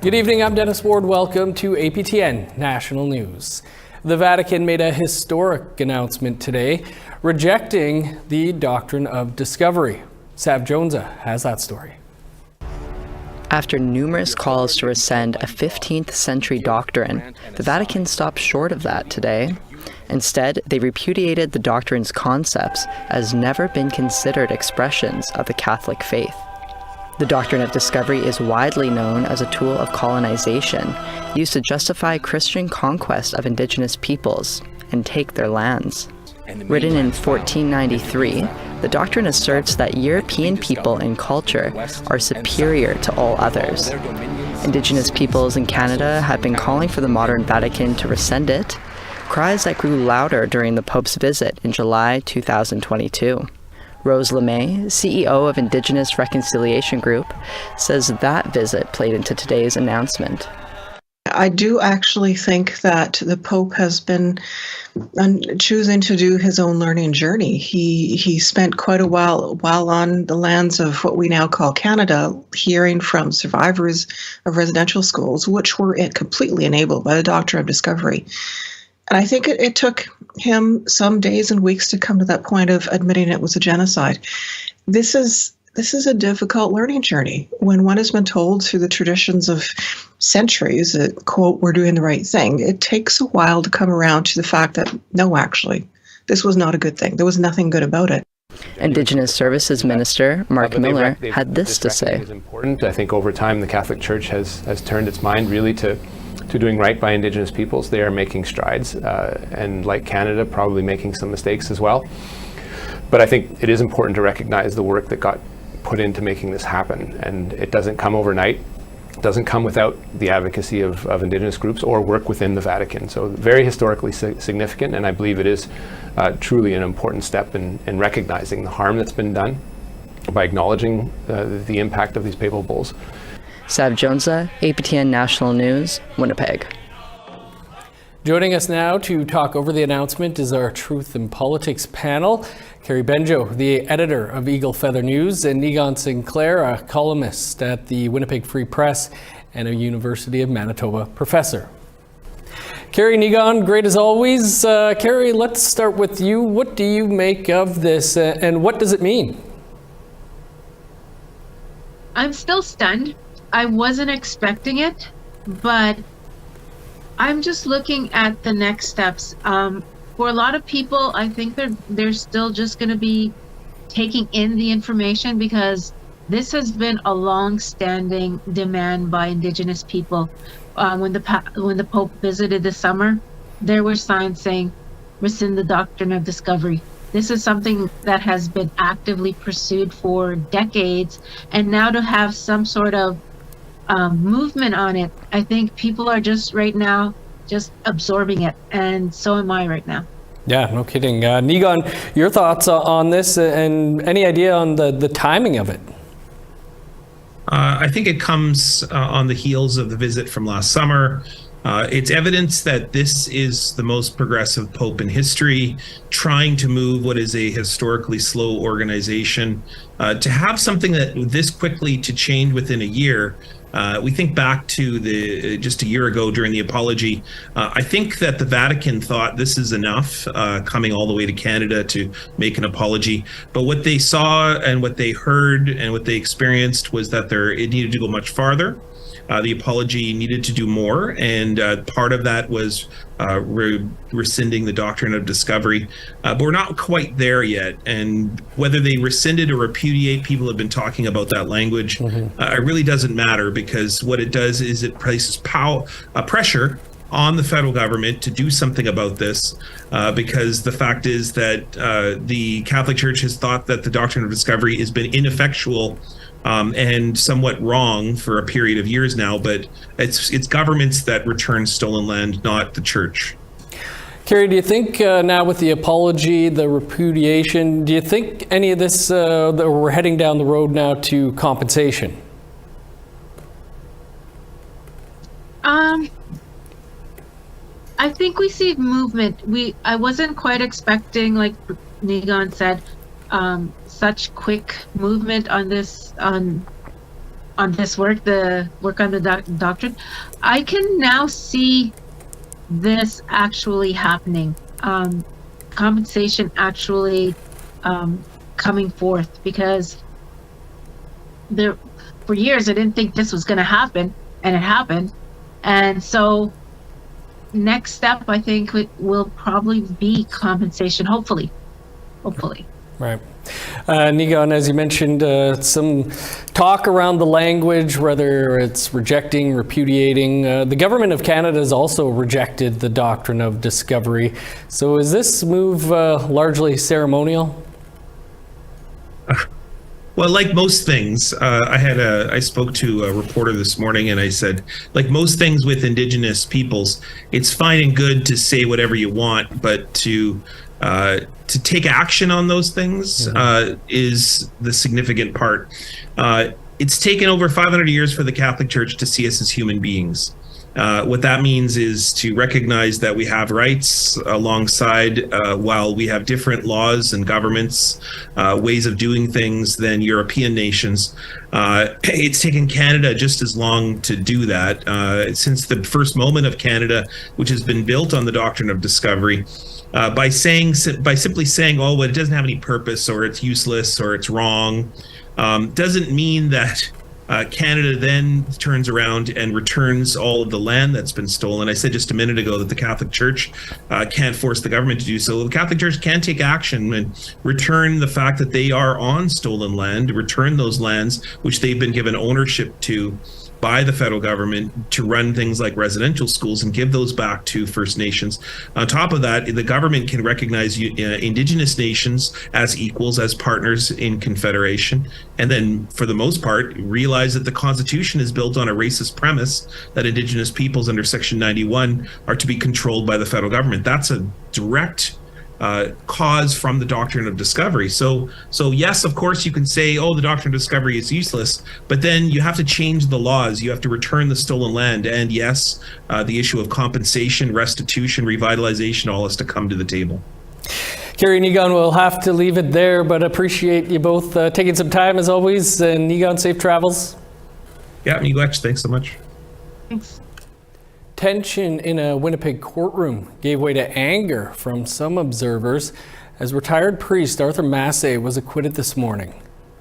Good evening, I'm Dennis Ward. Welcome to APTN National News. The Vatican made a historic announcement today, rejecting the Doctrine of Discovery. Sav Jonesa has that story. After numerous calls to rescind a 15th century doctrine, the Vatican stopped short of that today. Instead, they repudiated the doctrine's concepts as never been considered expressions of the Catholic faith. The Doctrine of Discovery is widely known as a tool of colonization, used to justify Christian conquest of indigenous peoples and take their lands. Written in 1493, the doctrine asserts that European people and culture are superior to all others. Indigenous peoples in Canada have been calling for the modern Vatican to rescind it, cries that grew louder during the Pope's visit in July 2022. Rose LeMay, CEO of Indigenous Reconciliation Group, says that visit played into today's announcement. I do actually think that the Pope has been choosing to do his own learning journey. He spent quite a while on the lands of what we now call Canada, hearing from survivors of residential schools, which were completely enabled by the Doctrine of Discovery. And I think it took him some days and weeks to come to that point of admitting it was a genocide. This is a difficult learning journey. When one has been told through the traditions of centuries that, quote, we're doing the right thing, it takes a while to come around to the fact that, no, actually, this was not a good thing. There was nothing good about it. Indigenous Services Minister Mark Miller had this to say. Is important. I think over time the Catholic Church has turned its mind really to doing right by Indigenous peoples. They are making strides, and like Canada, probably making some mistakes as well. But I think it is important to recognize the work that got put into making this happen, and it doesn't come overnight. It doesn't come without the advocacy of Indigenous groups or work within the Vatican. So very historically significant, and I believe it is truly an important step in recognizing the harm that's been done by acknowledging the impact of these papal bulls. Sav Jonesa, APTN National News, Winnipeg. Joining us now to talk over the announcement is our Truth and Politics panel. Carrie Benjo, the editor of Eagle Feather News, and Egon Sinclair, a columnist at the Winnipeg Free Press and a University of Manitoba professor. Carrie and Egon, great as always. Carrie, let's start with you. What do you make of this, and what does it mean? I'm still stunned. I wasn't expecting it, but I'm just looking at the next steps. For a lot of people, I think they're still just going to be taking in the information, because this has been a long-standing demand by Indigenous people. When the Pope visited this summer, there were signs saying, rescind the Doctrine of Discovery. This is something that has been actively pursued for decades, and now to have some sort of movement on it, I think people are just right now just absorbing it, and so am I right now. Yeah, no kidding. Egon, your thoughts on this, and any idea on the timing of it? I think it comes on the heels of the visit from last summer. It's evidence that this is the most progressive Pope in history, trying to move what is a historically slow organization. To have something that this quickly to change within a year, we think back to just a year ago during the apology. I think that the Vatican thought this is enough, coming all the way to Canada to make an apology. But what they saw and what they heard and what they experienced was that it needed to go much farther. The apology needed to do more, and part of that was rescinding the Doctrine of Discovery. But we're not quite there yet, and whether they rescinded or repudiate, people have been talking about that language. It really doesn't matter, because what it does is it places pressure on the federal government to do something about this, because the fact is that the Catholic Church has thought that the Doctrine of Discovery has been ineffectual and somewhat wrong for a period of years now, but it's governments that return stolen land, not the church. Carrie, do you think now with the apology, the repudiation, do you think any of this, that we're heading down the road now to compensation? I think we see movement. I wasn't quite expecting, like Egon said, such quick movement on this, on this work, the work on the doctrine, I can now see this actually happening. Compensation actually coming forth, because for years I didn't think this was going to happen, and it happened. And so next step, I think, will probably be compensation, hopefully. Right. Nigan, as you mentioned, some talk around the language, whether it's rejecting, repudiating. The government of Canada has also rejected the doctrine of discovery. So is this move largely ceremonial? Well, like most things, I spoke to a reporter this morning, and I said, like most things with Indigenous peoples, it's fine and good to say whatever you want, but to take action on those things is the significant part. It's taken over 500 years for the Catholic Church to see us as human beings. What that means is to recognize that we have rights alongside, while we have different laws and governments, ways of doing things than European nations. It's taken Canada just as long to do that. Since the first moment of Canada, which has been built on the doctrine of discovery, by simply saying, oh, well, it doesn't have any purpose, or it's useless, or it's wrong, doesn't mean that Canada then turns around and returns all of the land that's been stolen. I said just a minute ago that the Catholic Church can't force the government to do so. The Catholic Church can take action and return the fact that they are on stolen land, return those lands which they've been given ownership to by the federal government to run things like residential schools, and give those back to First Nations. On top of that, the government can recognize Indigenous nations as equals, as partners in Confederation, and then for the most part realize that the Constitution is built on a racist premise that Indigenous peoples under Section 91 are to be controlled by the federal government. That's a direct cause from the doctrine of discovery. So yes, of course, you can say, oh, the doctrine of discovery is useless, but then you have to change the laws. You have to return the stolen land. And yes, the issue of compensation, restitution, revitalization, all has to come to the table. Carrie, Nigan, we'll have to leave it there, but appreciate you both taking some time as always. And Nigan, safe travels. Yeah, Miigwech, thanks so much. Thanks. Tension in a Winnipeg courtroom gave way to anger from some observers as retired priest Arthur Massey was acquitted this morning.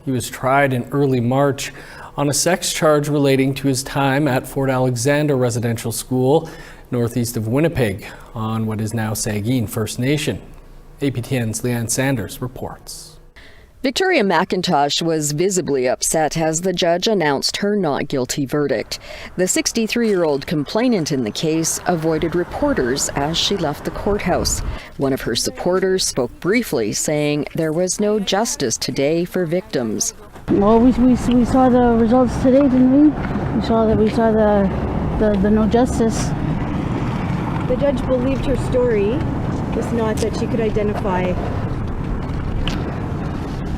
He was tried in early March on a sex charge relating to his time at Fort Alexander Residential School, northeast of Winnipeg, on what is now Saugeen First Nation. APTN's Leanne Sanders reports. Victoria McIntosh was visibly upset as the judge announced her not guilty verdict. The 63-year-old complainant in the case avoided reporters as she left the courthouse. One of her supporters spoke briefly, saying there was no justice today for victims. Well, we saw the results today, didn't we? We saw the no justice. The judge believed her story, just not that she could identify.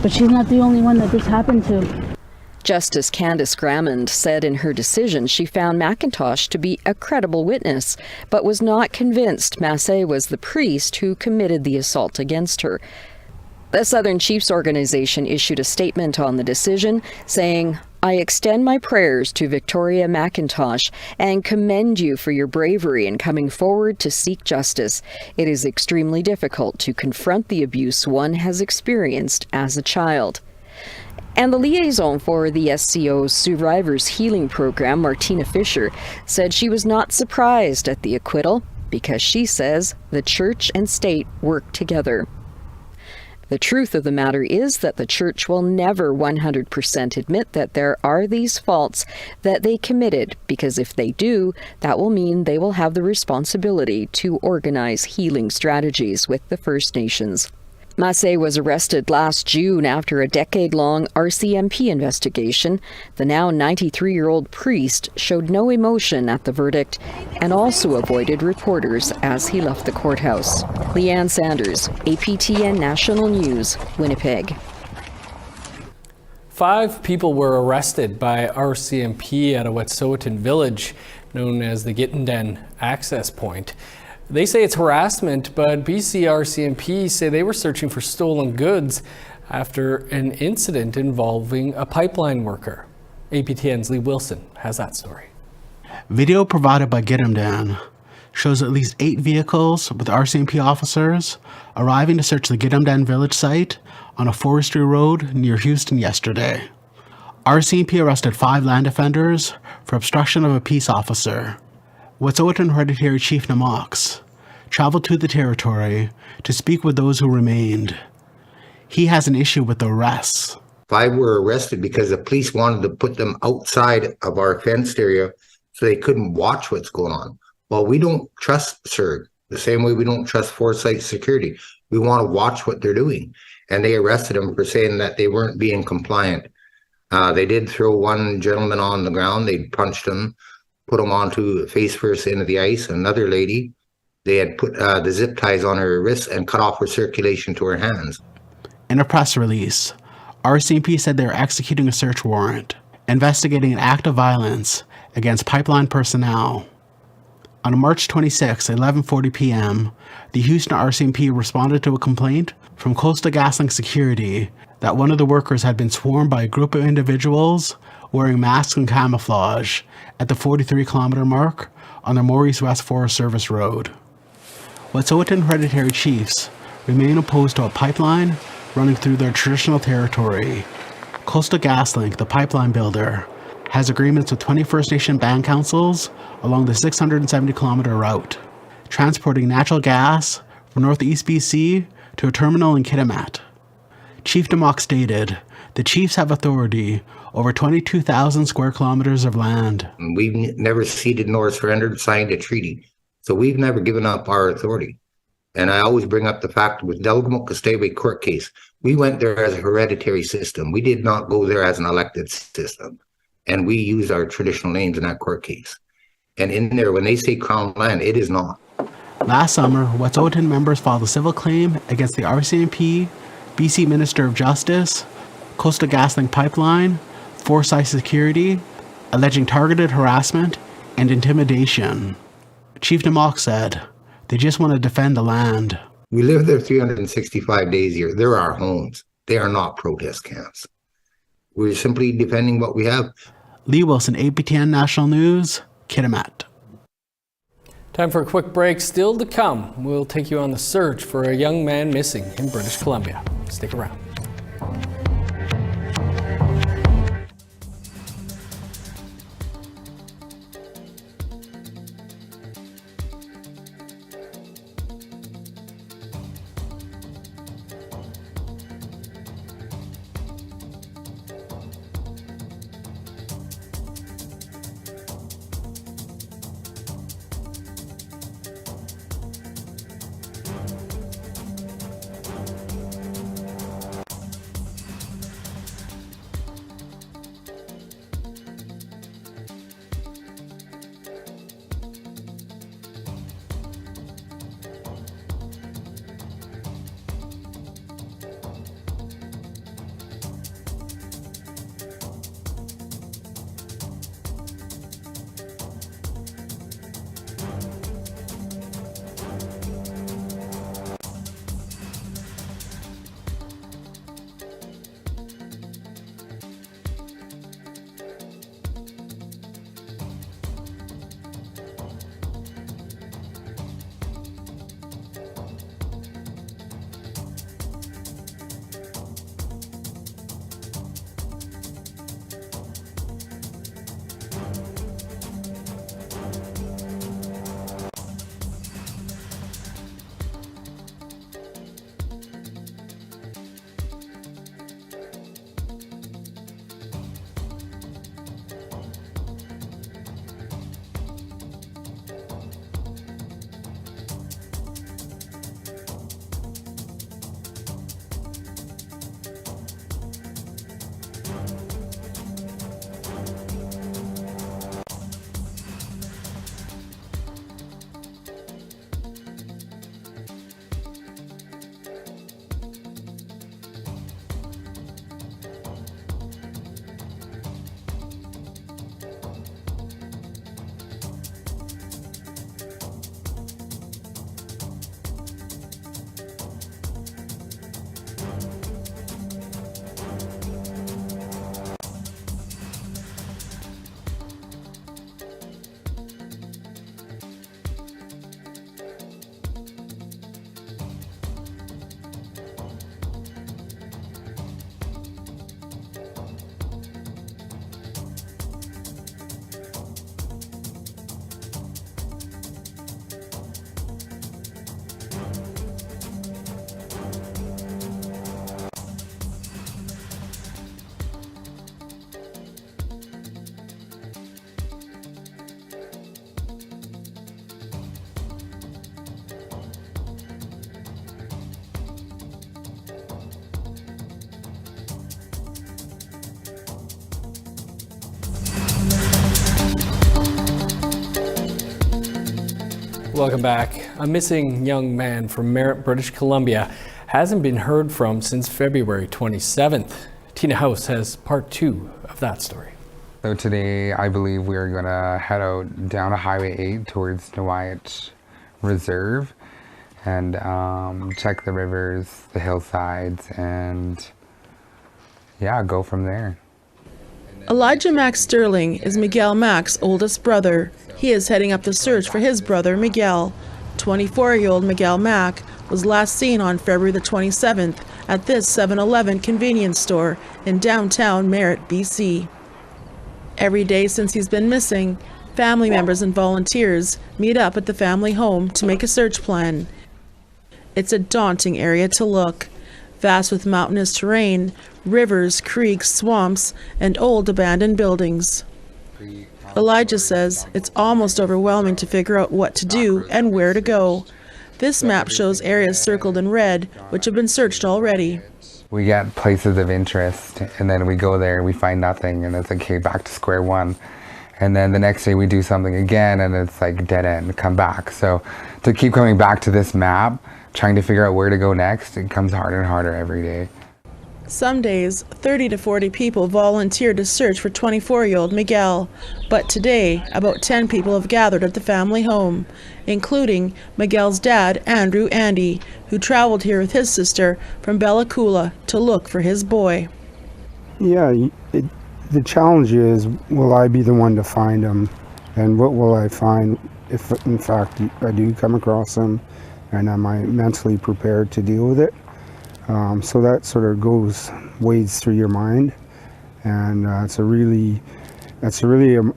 But she's not the only one that this happened to. Justice Candice Grammond said in her decision she found McIntosh to be a credible witness, but was not convinced Massey was the priest who committed the assault against her. The Southern Chiefs Organization issued a statement on the decision, saying, "I extend my prayers to Victoria McIntosh and commend you for your bravery in coming forward to seek justice. It is extremely difficult to confront the abuse one has experienced as a child." And the liaison for the SCO's Survivors Healing Program, Martina Fisher, said she was not surprised at the acquittal because she says the church and state work together. The truth of the matter is that the church will never 100% admit that there are these faults that they committed, because if they do, that will mean they will have the responsibility to organize healing strategies with the First Nations. Massey was arrested last June after a decade-long RCMP investigation. The now 93-year-old priest showed no emotion at the verdict and also avoided reporters as he left the courthouse. Leanne Sanders, APTN National News, Winnipeg. 5 people were arrested by RCMP at a Wet'suwet'en village known as the Gittenden Access Point. They say it's harassment, but BC RCMP say they were searching for stolen goods after an incident involving a pipeline worker. APTN's Lee Wilson has that story. Video provided by Gidimdan shows at least 8 vehicles with RCMP officers arriving to search the Gidimdan village site on a forestry road near Houston yesterday. RCMP arrested 5 land offenders for obstruction of a peace officer. Wet'suwet'en Hereditary Chief Namox traveled to the territory to speak with those who remained. He has an issue with the arrests. 5 were arrested because the police wanted to put them outside of our fenced area so they couldn't watch what's going on. Well, we don't trust CERG the same way we don't trust Foresight Security. We want to watch what they're doing. And they arrested them for saying that they weren't being compliant. They did throw one gentleman on the ground. They punched him, put him onto face first into the ice. Another lady, they had put the zip ties on her wrists and cut off her circulation to her hands. In a press release, RCMP said they are executing a search warrant, investigating an act of violence against pipeline personnel. On March 26, 11:40 p.m., the Houston RCMP responded to a complaint from Coastal GasLink Security that one of the workers had been swarmed by a group of individuals wearing masks and camouflage at the 43-kilometer mark on the Maurice West Forest Service Road. Wet'suwet'en Hereditary Chiefs remain opposed to a pipeline running through their traditional territory. Coastal GasLink, the pipeline builder, has agreements with 20 First Nation band councils along the 670-kilometer route, transporting natural gas from northeast BC to a terminal in Kitimat. Chief Namox stated, the Chiefs have authority over 22,000 square kilometers of land. We've never ceded nor surrendered, signed a treaty. So we've never given up our authority. And I always bring up the fact with Delgamo Castaway court case, we went there as a hereditary system. We did not go there as an elected system. And we used our traditional names in that court case. And in there, when they say Crown land, it is not. Last summer, Wet'suwet'en members filed a civil claim against the RCMP, BC Minister of Justice, Coastal GasLink Pipeline, Foresight Security, alleging targeted harassment and intimidation. Chief Namox said, they just want to defend the land. We live there 365 days a year. They're our homes. They are not protest camps. We're simply defending what we have. Lee Wilson, APTN National News, Kitimat. Time for a quick break. Still to come, we'll take you on the search for a young man missing in British Columbia. Stick around. Welcome back. A missing young man from Merritt, British Columbia hasn't been heard from since February 27th. Tina House has part 2 of that story. So today, I believe we're going to head out down to Highway 8 towards Newayat Reserve and check the rivers, the hillsides, and yeah, go from there. Elijah Mack Sterling is Miguel Mack's oldest brother. He is heading up the search for his brother Miguel. 24-year-old Miguel Mack was last seen on February the 27th at this 7-Eleven convenience store in downtown Merritt, BC. Every day since he's been missing, family members and volunteers meet up at the family home to make a search plan. It's a daunting area to look, vast with mountainous terrain, rivers, creeks, swamps, and old abandoned buildings. Elijah says it's almost overwhelming to figure out what to do and where to go. This map shows areas circled in red, which have been searched already. We get places of interest, and then we go there, we find nothing, and it's like, okay, back to square one. And then the next day we do something again, and it's like dead end, come back. So to keep coming back to this map, trying to figure out where to go next, it comes harder and harder every day. Some days, 30 to 40 people volunteer to search for 24-year-old Miguel. But today, about 10 people have gathered at the family home, including Miguel's dad, Andrew Andy, who traveled here with his sister from Bella Coola to look for his boy. Yeah, the challenge is, will I be the one to find him? And what will I find if, in fact, I do come across him? And am I mentally prepared to deal with it? So that sort of wades through your mind, and it's really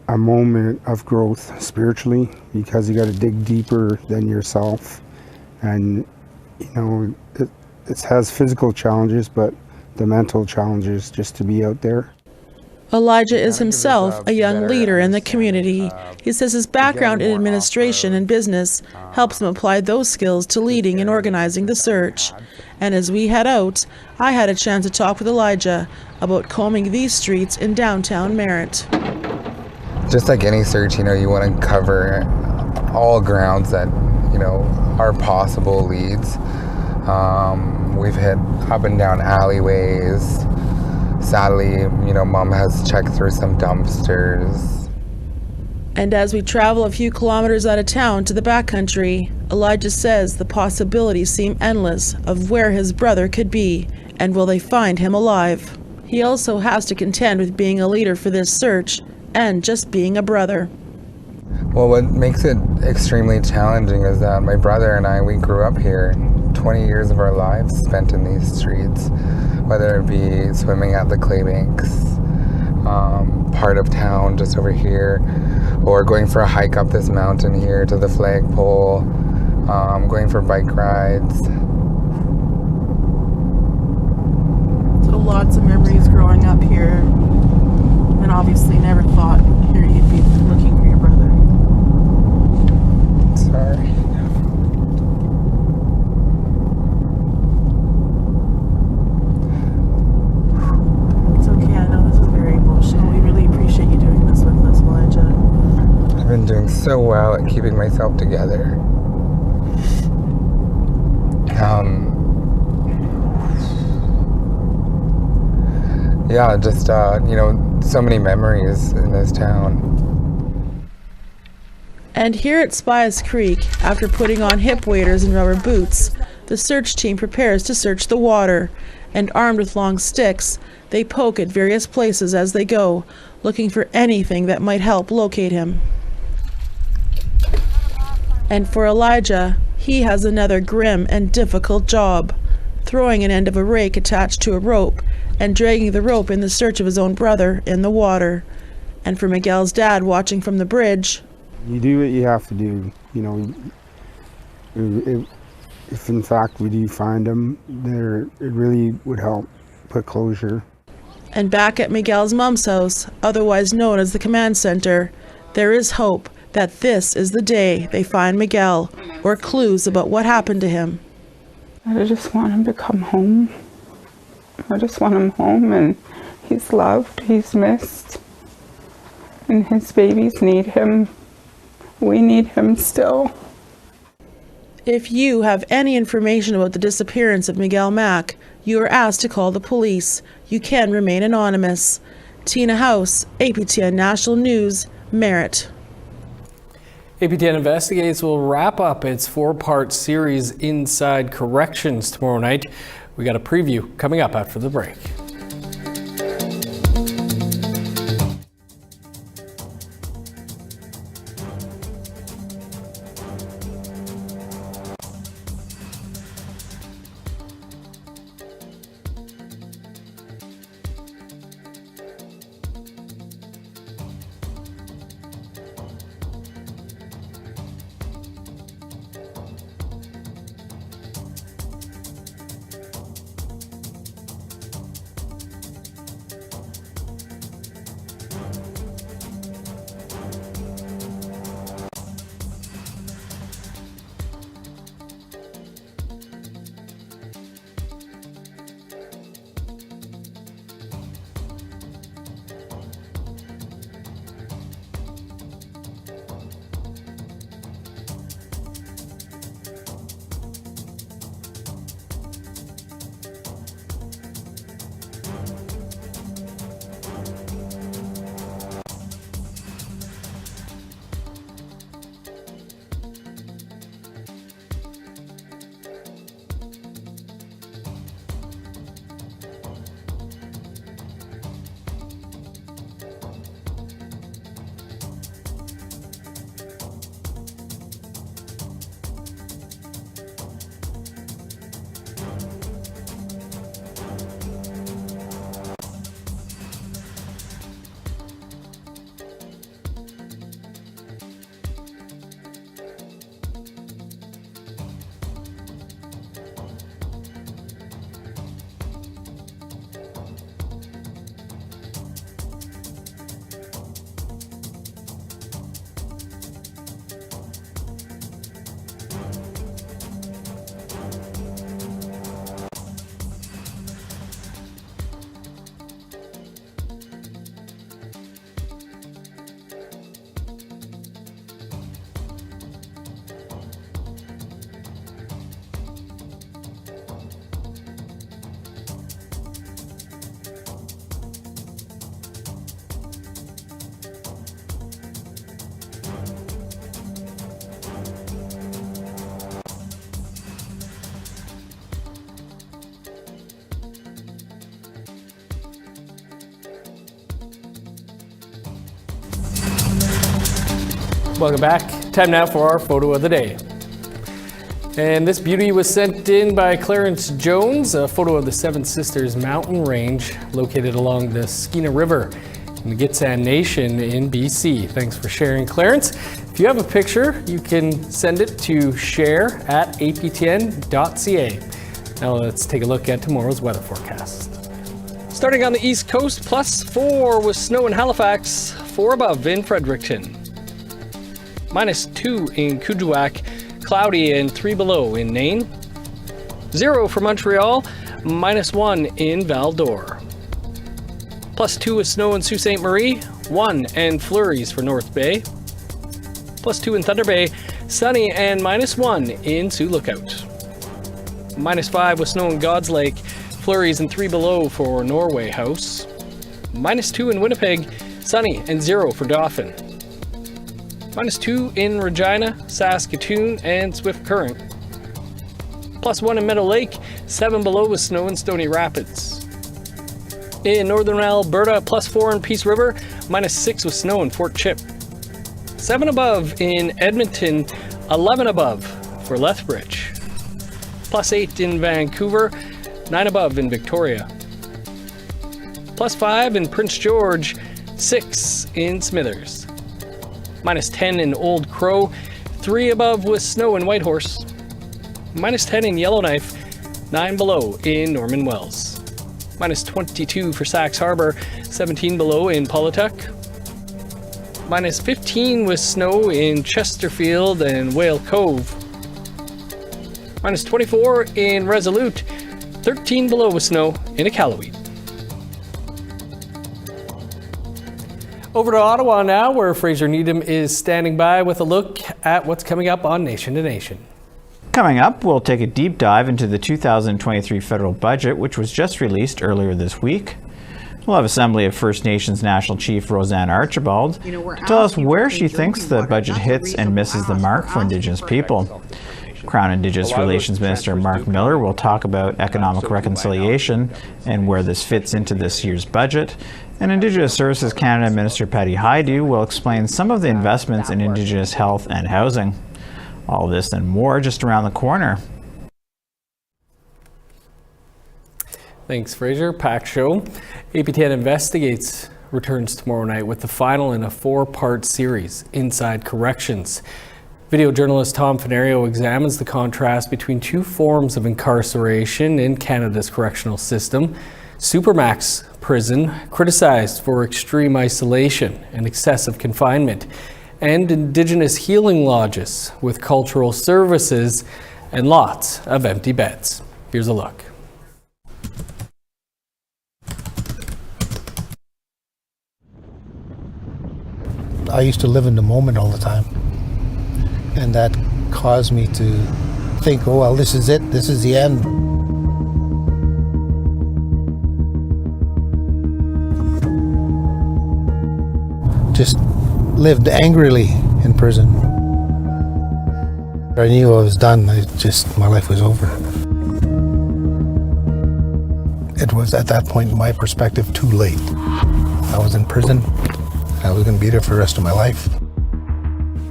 a moment of growth spiritually, because you got to dig deeper than yourself, and you know it has physical challenges, but the mental challenges just to be out there. Elijah is himself a young leader in the community. He says his background in administration and business helps him apply those skills to leading and organizing the search. And as we head out, I had a chance to talk with Elijah about combing these streets in downtown Merritt. Just like any search, you want to cover all grounds that, are possible leads. We've hit up and down alleyways. Sadly, Mom has checked through some dumpsters. And as we travel a few kilometers out of town to the backcountry, Elijah says the possibilities seem endless of where his brother could be, and will they find him alive. He also has to contend with being a leader for this search and just being a brother. Well, what makes it extremely challenging is that my brother and I, we grew up here. 20 years of our lives spent in these streets, whether it be swimming at the clay banks, part of town just over here, or going for a hike up this mountain here to the flagpole, going for bike rides. So lots of memories growing up here, and obviously never thought here you'd be looking for your brother. Sorry. I've been doing so well at keeping myself together. Yeah, just, so many memories in this town. And here at Spies Creek, after putting on hip waders and rubber boots, the search team prepares to search the water, and armed with long sticks, they poke at various places as they go, looking for anything that might help locate him. And for Elijah, he has another grim and difficult job, throwing an end of a rake attached to a rope and dragging the rope in the search of his own brother in the water. And for Miguel's dad watching from the bridge, you do what you have to do. If in fact we do find him, it really would help put closure. And back at Miguel's mom's house, otherwise known as the command center, there is hope that this is the day they find Miguel, or clues about what happened to him. I just want him to come home. I just want him home, and he's loved, he's missed, and his babies need him. We need him still. If you have any information about the disappearance of Miguel Mack, you are asked to call the police. You can remain anonymous. Tina House, APTN National News, Merritt. APTN Investigates will wrap up its 4-part series Inside Corrections tomorrow night. We got a preview coming up after the break. Welcome back. Time now for our photo of the day. And this beauty was sent in by Clarence Jones, a photo of the Seven Sisters mountain range located along the Skeena River in the Gitxsan Nation in BC. Thanks for sharing, Clarence. If you have a picture, you can send it to share@aptn.ca. Now let's take a look at tomorrow's weather forecast. Starting on the East Coast, +4 with snow in Halifax, 4 above in Fredericton. -2 in Kuujjuaq, cloudy and 3 below in Nain. 0 for Montreal, -1 in Val d'Or. +2 with snow in Sault Ste. Marie, 1 and flurries for North Bay. +2 in Thunder Bay, sunny and -1 in Sioux Lookout. -5 with snow in God's Lake, flurries and 3 below for Norway House. -2 in Winnipeg, sunny and 0 for Dauphin. -2 in Regina, Saskatoon, and Swift Current. +1 in Meadow Lake, 7 below with snow in Stony Rapids. In northern Alberta, +4 in Peace River, -6 with snow in Fort Chip. 7 above in Edmonton, 11 above for Lethbridge. +8 in Vancouver, 9 above in Victoria. +5 in Prince George, 6 in Smithers. -10 in Old Crow, 3 above with snow in Whitehorse. -10 in Yellowknife, 9 below in Norman Wells. -22 for Sax Harbor, 17 below in Paulituck. -15 with snow in Chesterfield and Whale Cove. -24 in Resolute, 13 below with snow in Iqaluit. Over to Ottawa now, where Fraser Needham is standing by with a look at what's coming up on Nation to Nation. Coming up, we'll take a deep dive into the 2023 federal budget, which was just released earlier this week. We'll have Assembly of First Nations National Chief Roseanne Archibald to tell us where she thinks the budget hits and misses the mark for Indigenous people. Crown Indigenous Relations Minister Mark Miller will talk about economic reconciliation and where this fits into this year's budget. And Indigenous Services Canada Minister Patty Hajdu will explain some of the investments in Indigenous health and housing. All this and more just around the corner. Thanks, Fraser. Packed show. APTN Investigates returns tomorrow night with the final in a 4-part series, Inside Corrections. Video journalist Tom Fenario examines the contrast between two forms of incarceration in Canada's correctional system. Supermax prison, criticized for extreme isolation and excessive confinement, and Indigenous healing lodges with cultural services and lots of empty beds. Here's a look. I used to live in the moment all the time, and that caused me to think, oh well, this is it, this is the end. Just lived angrily in prison. I knew I was done. My life was over. It was at that point, in my perspective, too late. I was in prison. I was going to be there for the rest of my life.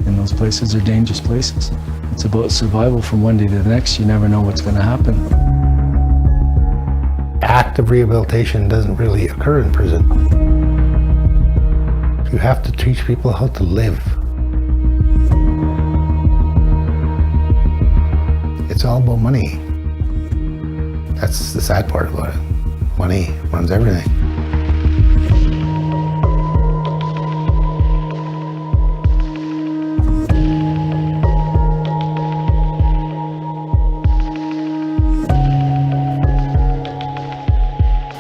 And those places are dangerous places. It's about survival from one day to the next. You never know what's going to happen. Active rehabilitation doesn't really occur in prison. You have to teach people how to live. It's all about money. That's the sad part about it. Money runs everything.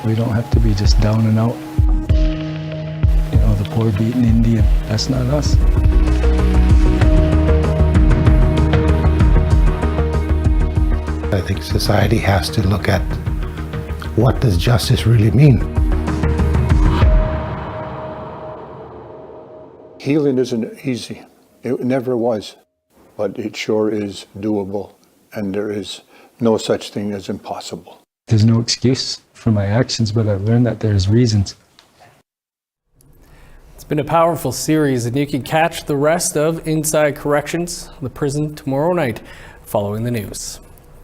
We don't have to be just down and out. You know, the poor beaten Indian, that's not us. I think society has to look at what does justice really mean. Healing isn't easy. It never was, but it sure is doable, and there is no such thing as impossible. There's no excuse for my actions, but I've learned that there's reasons. It's been a powerful series, and you can catch the rest of Inside Corrections, the prison, tomorrow night following the news.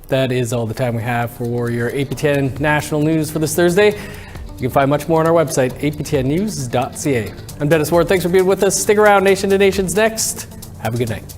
That is all the time we have for your APTN National News for this Thursday. You can find much more on our website, aptnnews.ca. I'm Dennis Ward. Thanks for being with us. Stick around. Nation to Nation's next. Have a good night.